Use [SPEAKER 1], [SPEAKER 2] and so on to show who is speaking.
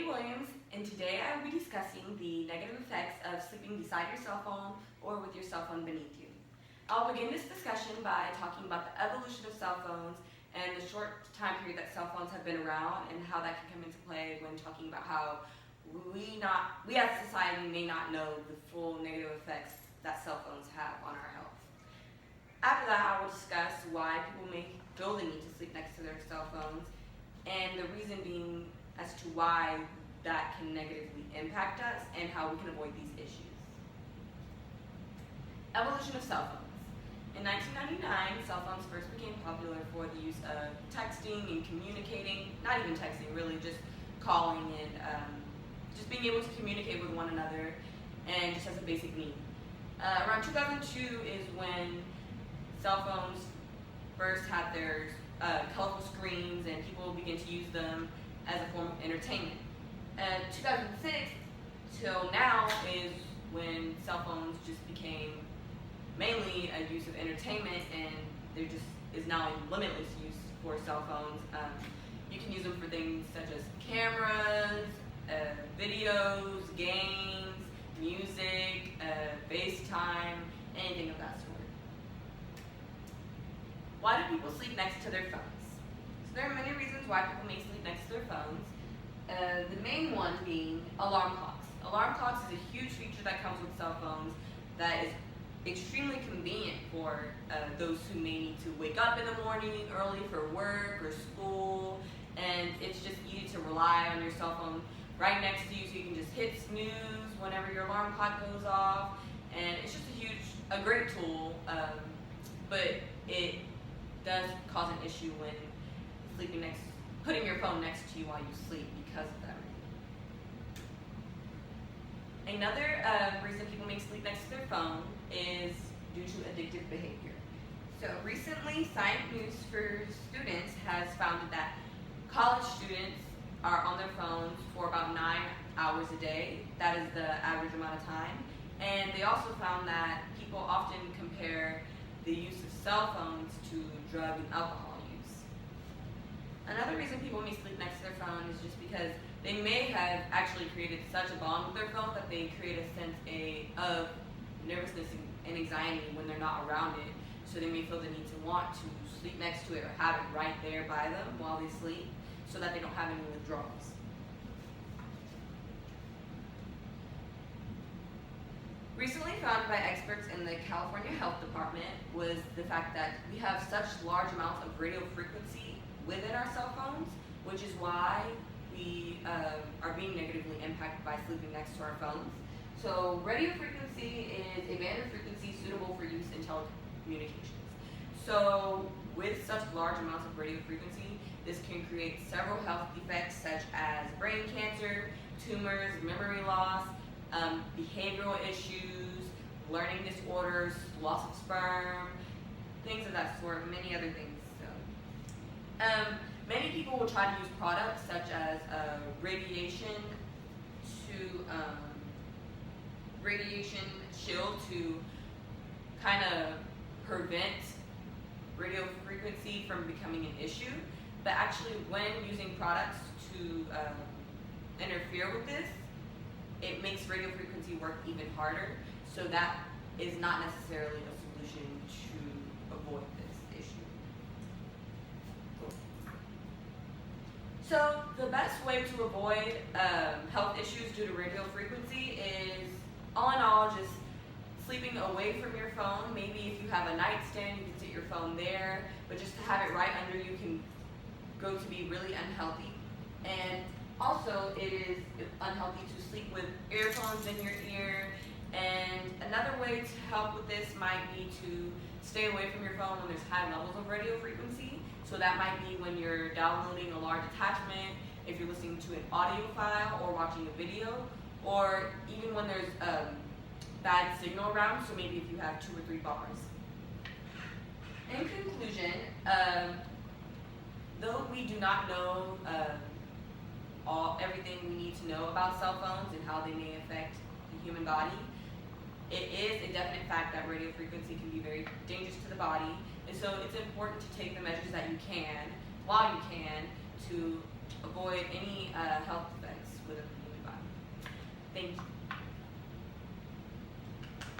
[SPEAKER 1] Williams, and today I will be discussing the negative effects of sleeping beside your cell phone or with your cell phone beneath you. I'll begin this discussion by talking about the evolution of cell phones and the short time period that cell phones have been around and how that can come into play when talking about how we as a society may not know the full negative effects that cell phones have on our health. After that, I will discuss why people may feel the need to sleep next to their cell phones and the reason being as to why that can negatively impact us and how we can avoid these issues. Evolution of cell phones. In 1999, cell phones first became popular for the use of texting and communicating, not even texting, really just calling and just being able to communicate with one another and just as a basic need. Around 2002 is when cell phones first had their colorful screens and people began to use them as a form of entertainment. 2006 till now is when cell phones just became mainly a use of entertainment, and there just is now a limitless use for cell phones. You can use them for things such as cameras, videos, games, music, FaceTime, anything of that sort. Why do people sleep next to their phones? So there are many reasons why people may sleep next to their phones. The main one being alarm clocks. Alarm clocks is a huge feature that comes with cell phones that is extremely convenient for those who may need to wake up in the morning early for work or school, and it's just easy to rely on your cell phone right next to you so you can just hit snooze whenever your alarm clock goes off, and it's just a great tool, but it does cause an issue when putting your phone next to you while you sleep because of that reason. Another reason people may sleep next to their phone is due to addictive behavior. So recently, Science News for Students has found that college students are on their phones for about 9 hours a day. That is the average amount of time. And they also found that people often compare the use of cell phones to drug and alcohol use. Another reason people may sleep next to their phone is just because they may have actually created such a bond with their phone that they create a sense of nervousness and anxiety when they're not around it. So they may feel the need to want to sleep next to it or have it right there by them while they sleep so that they don't have any withdrawals. Recently found by experts in the California Health Department was the fact that we have such large amounts of radio frequency within our cell phones, which is why we are being negatively impacted by sleeping next to our phones. So radio frequency is a band of frequency suitable for use in telecommunications. So with such large amounts of radio frequency, this can create several health defects such as brain cancer, tumors, memory loss, behavioral issues, learning disorders, loss of sperm, things of that sort, many other things. So, many people will try to use products such as radiation shield to kind of prevent radio frequency from becoming an issue. But actually, when using products to interfere with this, it makes radio frequency work even harder. So that is not necessarily a solution to avoid this issue. Cool. So the best way to avoid health issues due to radio frequency is, all in all, just sleeping away from your phone. Maybe if you have a nightstand, you can sit your phone there, but just to have it right under you can go to be really unhealthy. And also, it is unhealthy to sleep with earphones in your ear. And another way to help with this might be to stay away from your phone when there's high levels of radio frequency. So that might be when you're downloading a large attachment, if you're listening to an audio file or watching a video, or even when there's bad signal around, so maybe if you have 2 or 3 bars. In conclusion, though we do not know everything we need to know about cell phones and how they may affect the human body, it is a definite fact that radio frequency can be very dangerous to the body, and so it's important to take the measures that you can, while you can, to avoid any health effects within Thank you.